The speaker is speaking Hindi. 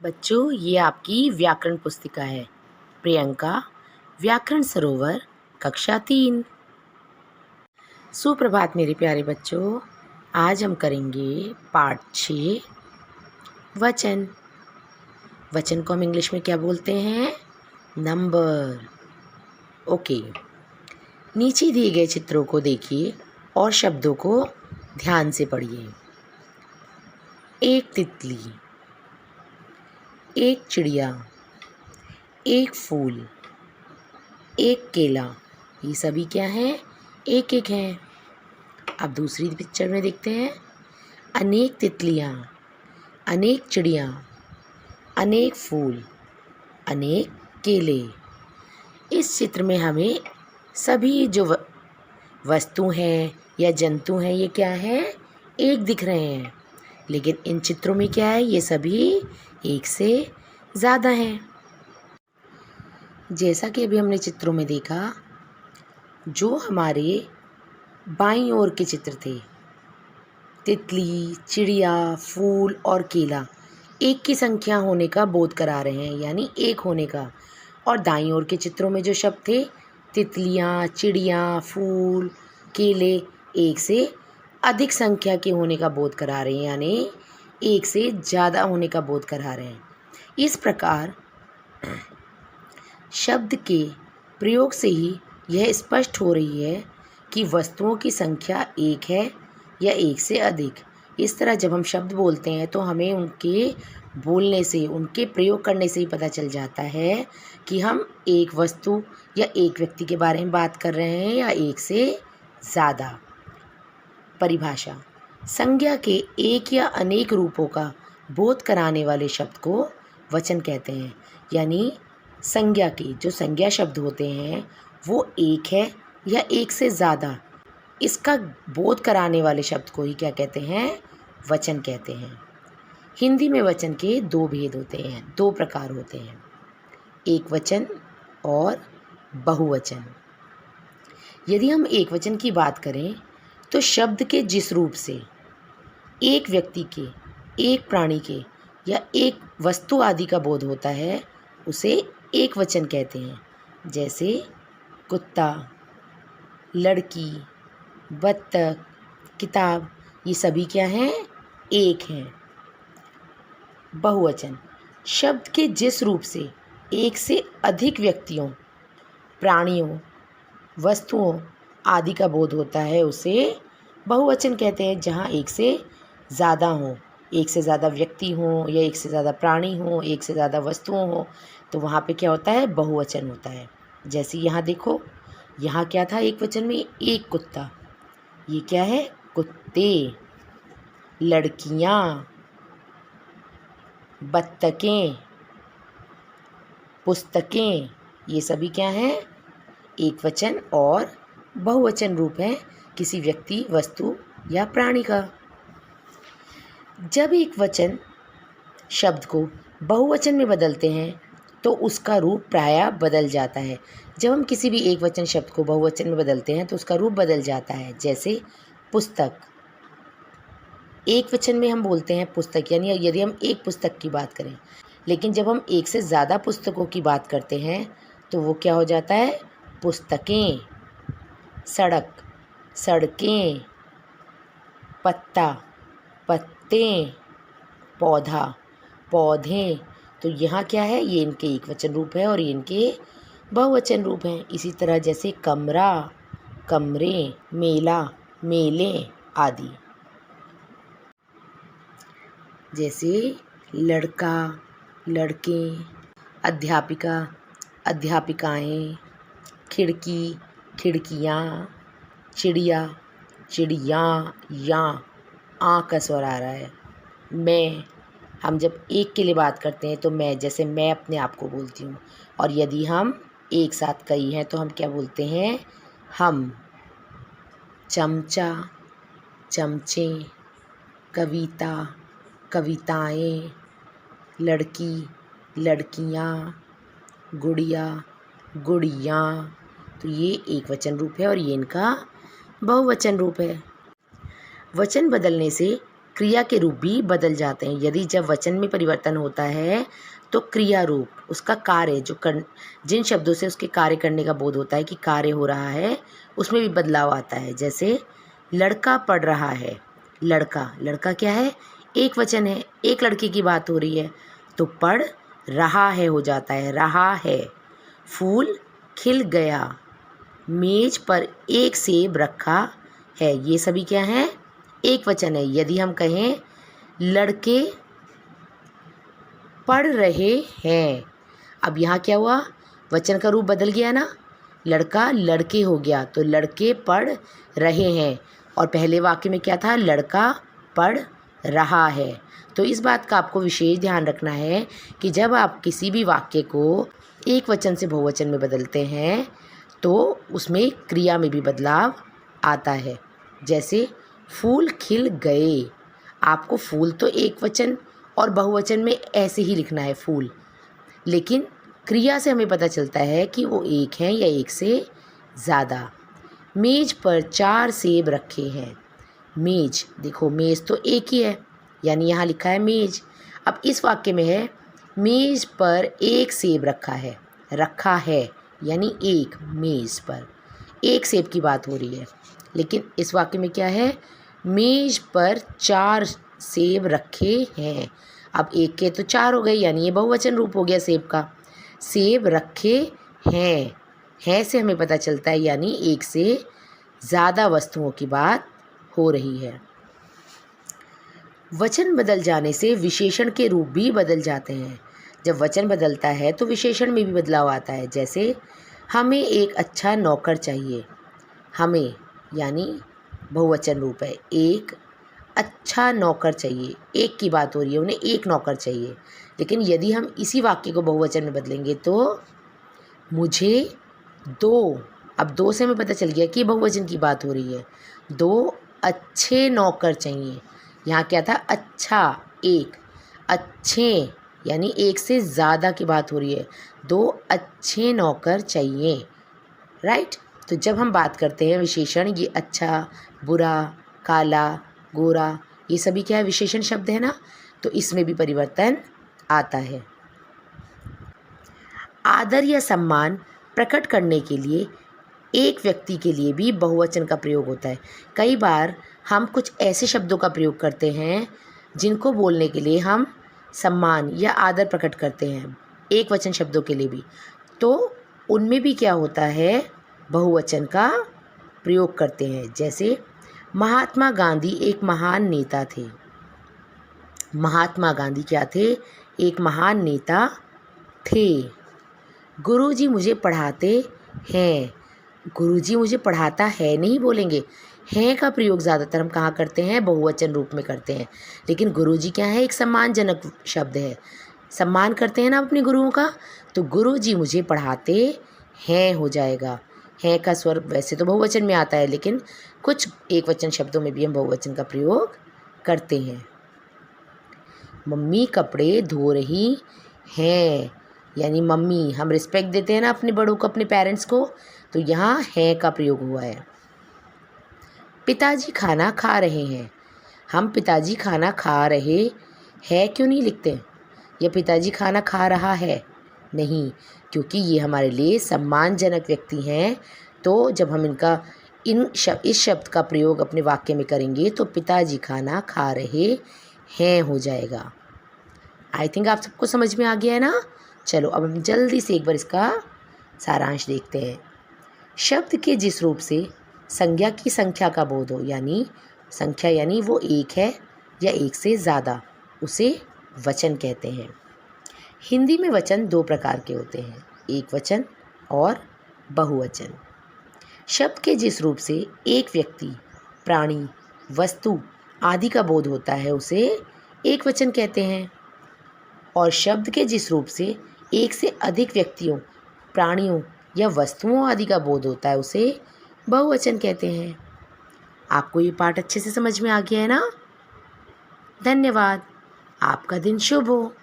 बच्चों, ये आपकी व्याकरण पुस्तिका है। प्रियंका, व्याकरण सरोवर, कक्षा 3। सुप्रभात मेरे प्यारे बच्चों। आज हम करेंगे पाठ 6 वचन। वचन को हम इंग्लिश में क्या बोलते हैं? नंबर। ओके। नीचे दिए गए चित्रों को देखिए और शब्दों को ध्यान से पढ़िए। एक तितली, एक चिड़िया, एक फूल, एक केला, ये सभी क्या हैं? एक एक हैं। अब दूसरी पिक्चर में देखते हैं। अनेक तितलियाँ, अनेक चिड़ियाँ, अनेक फूल, अनेक केले। इस चित्र में हमें सभी जो वस्तु हैं या जंतु हैं, ये क्या हैं? एक दिख रहे हैं। लेकिन इन चित्रों में क्या है? ये सभी एक से ज़्यादा हैं। जैसा कि अभी हमने चित्रों में देखा, जो हमारे बाईं ओर के चित्र थे, तितली, चिड़िया, फूल और केला, एक की संख्या होने का बोध करा रहे हैं, यानी एक होने का। और दाईं ओर के चित्रों में जो शब्द थे, तितलियाँ, चिड़िया, फूल, केले, एक से अधिक संख्या के होने का बोध करा रहे हैं, यानी एक से ज़्यादा होने का बोध करा रहे हैं। इस प्रकार शब्द के प्रयोग से ही यह स्पष्ट हो रही है कि वस्तुओं की संख्या एक है या एक से अधिक। इस तरह जब हम शब्द बोलते हैं तो हमें उनके बोलने से, उनके प्रयोग करने से ही पता चल जाता है कि हम एक वस्तु या एक व्यक्ति के बारे में बात कर रहे हैं या एक से ज़्यादा। परिभाषा: संज्ञा के एक या अनेक रूपों का बोध कराने वाले शब्द को वचन कहते हैं। यानी संज्ञा के जो संज्ञा शब्द होते हैं वो एक है या एक से ज़्यादा, इसका बोध कराने वाले शब्द को ही क्या कहते हैं? वचन कहते हैं। हिंदी में वचन के दो भेद होते हैं, दो प्रकार होते हैं, एक वचन और बहुवचन। यदि हम एक वचन की बात करें तो शब्द के जिस रूप से एक व्यक्ति के, एक प्राणी के या एक वस्तु आदि का बोध होता है, उसे एक वचन कहते हैं। जैसे कुत्ता, लड़की, बत्तख, किताब, ये सभी क्या हैं? एक हैं। बहुवचन: शब्द के जिस रूप से एक से अधिक व्यक्तियों, प्राणियों, वस्तुओं आदि का बोध होता है, उसे बहुवचन कहते हैं। जहाँ एक से ज़्यादा हो, एक से ज़्यादा व्यक्ति हों या एक से ज़्यादा प्राणी हों, एक से ज़्यादा वस्तुओं हों, तो वहाँ पे क्या होता है? बहुवचन होता है। जैसे यहाँ देखो, यहाँ क्या था? एक वचन में एक कुत्ता, ये क्या है? कुत्ते। लड़कियाँ, बत्तखें, पुस्तकें, ये सभी क्या हैं? एक वचन और बहुवचन रूप है किसी व्यक्ति, वस्तु या प्राणी का। जब एक वचन शब्द को बहुवचन में बदलते हैं तो उसका रूप प्रायः बदल जाता है। जब हम किसी भी एक वचन शब्द को बहुवचन में बदलते हैं तो उसका रूप बदल जाता है। जैसे पुस्तक, एक वचन में हम बोलते हैं पुस्तक, यानी यदि हम एक पुस्तक की बात करें। लेकिन जब हम एक से ज़्यादा पुस्तकों की बात करते हैं तो वो क्या हो जाता है? पुस्तकें। सड़क, सड़कें। पत्ता, पत्ते। पौधा, पौधे। तो यहाँ क्या है? ये इनके एक वचन रूप है और ये इनके बहुवचन रूप हैं। इसी तरह जैसे कमरा, कमरे, मेला, मेले आदि। जैसे लड़का, लड़के, अध्यापिका, अध्यापिकाएं, खिड़की, खिड़कियाँ, चिड़िया, चिड़ियाँ, या आ का स्वर आ रहा है। मैं, हम जब एक के लिए बात करते हैं तो मैं, जैसे मैं अपने आप को बोलती हूँ। और यदि हम एक साथ कई हैं तो हम क्या बोलते हैं? हम। चमचा, चमचे, कविता, कविताएं, लड़की, लड़कियाँ, गुड़िया, गुड़ियाँ। तो ये एक वचन रूप है और ये इनका बहुवचन रूप है। वचन बदलने से क्रिया के रूप भी बदल जाते हैं। यदि जब वचन में परिवर्तन होता है तो क्रिया रूप उसका कार्य जिन शब्दों से उसके कार्य करने का बोध होता है कि कार्य हो रहा है उसमें भी बदलाव आता है। जैसे लड़का पढ़ रहा है, लड़का क्या है, एक वचन है, एक लड़के की बात हो रही है तो पढ़ रहा है हो जाता है, रहा है। फूल खिल गया, मेज पर एक सेब रखा है, ये सभी क्या है, एक वचन है। यदि हम कहें लड़के पढ़ रहे हैं, अब यहाँ क्या हुआ, वचन का रूप बदल गया ना, लड़का लड़के हो गया तो लड़के पढ़ रहे हैं, और पहले वाक्य में क्या था, लड़का पढ़ रहा है। तो इस बात का आपको विशेष ध्यान रखना है कि जब आप किसी भी वाक्य को एक वचन से बहुवचन में बदलते हैं तो उसमें क्रिया में भी बदलाव आता है। जैसे फूल खिल गए, आपको फूल तो एक वचन और बहुवचन में ऐसे ही लिखना है फूल, लेकिन क्रिया से हमें पता चलता है कि वो एक है या एक से ज़्यादा। मेज पर 4 सेब रखे हैं, मेज, देखो मेज तो एक ही है यानी यहाँ लिखा है मेज। अब इस वाक्य में है मेज पर एक सेब रखा है यानी एक, मेज पर एक सेब की बात हो रही है। लेकिन इस वाक्य में क्या है, मेज पर 4 सेब रखे हैं। अब एक के तो 4 हो गए यानी ये बहुवचन रूप हो गया सेब का। सेब रखे हैं से हमें पता चलता है यानी एक से ज़्यादा वस्तुओं की बात हो रही है। वचन बदल जाने से विशेषण के रूप भी बदल जाते हैं। जब वचन बदलता है तो विशेषण में भी बदलाव आता है। जैसे हमें एक अच्छा नौकर चाहिए, हमें यानी बहुवचन रूप है, एक अच्छा नौकर चाहिए, एक की बात हो रही है, उन्हें एक नौकर चाहिए। लेकिन यदि हम इसी वाक्य को बहुवचन में बदलेंगे तो मुझे 2, अब 2 से हमें पता चल गया कि बहुवचन की बात हो रही है, 2 अच्छे नौकर चाहिए। यहाँ क्या था, अच्छा, एक, अच्छे यानी एक से ज़्यादा की बात हो रही है, 2 अच्छे नौकर चाहिए, राइट। तो जब हम बात करते हैं विशेषण, ये अच्छा, बुरा, काला, गोरा, ये सभी क्या है, विशेषण शब्द है ना, तो इसमें भी परिवर्तन आता है। आदर या सम्मान प्रकट करने के लिए एक व्यक्ति के लिए भी बहुवचन का प्रयोग होता है। कई बार हम कुछ ऐसे शब्दों का प्रयोग करते हैं जिनको बोलने के लिए हम सम्मान या आदर प्रकट करते हैं, एक वचन शब्दों के लिए भी, तो उनमें भी क्या होता है, बहुवचन का प्रयोग करते हैं। जैसे महात्मा गांधी एक महान नेता थे, महात्मा गांधी क्या थे, एक महान नेता थे। गुरुजी मुझे पढ़ाते हैं, गुरुजी मुझे पढ़ाता है नहीं बोलेंगे, हैं का प्रयोग ज़्यादातर हम कहाँ करते हैं, बहुवचन रूप में करते हैं। लेकिन गुरुजी क्या है, एक सम्मानजनक शब्द है, सम्मान करते हैं ना अपने गुरुओं का, तो गुरुजी मुझे पढ़ाते हैं हो जाएगा। हैं का स्वर वैसे तो बहुवचन में आता है, लेकिन कुछ एक वचन शब्दों में भी हम बहुवचन का प्रयोग करते हैं। मम्मी कपड़े धो रही हैं, यानी मम्मी, हम रिस्पेक्ट देते हैं ना अपने बड़ों को, अपने पेरेंट्स को, तो यहाँ है का प्रयोग हुआ है। पिताजी खाना खा रहे हैं, हम पिताजी खाना खा रहे हैं क्यों नहीं लिखते, या पिताजी खाना खा रहा है, नहीं, क्योंकि ये हमारे लिए सम्मानजनक व्यक्ति हैं। तो जब हम इस शब्द का प्रयोग अपने वाक्य में करेंगे तो पिताजी खाना खा रहे हैं हो जाएगा। आई थिंक आप सबको समझ में आ गया है ना। चलो अब हम जल्दी से एक बार इसका सारांश देखते हैं। शब्द के जिस रूप से संज्ञा की संख्या का बोध हो, यानी संख्या यानी वो एक है या एक से ज़्यादा, उसे वचन कहते हैं। हिंदी में वचन 2 प्रकार के होते हैं, एक वचन और बहुवचन। शब्द के जिस रूप से एक व्यक्ति, प्राणी, वस्तु आदि का बोध होता है उसे एक वचन कहते हैं, और शब्द के जिस रूप से एक से अधिक व्यक्तियों, प्राणियों या वस्तुओं आदि का बोध होता है उसे बहुवचन कहते हैं। आपको ये पाठ अच्छे से समझ में आ गया है ना। धन्यवाद, आपका दिन शुभ हो।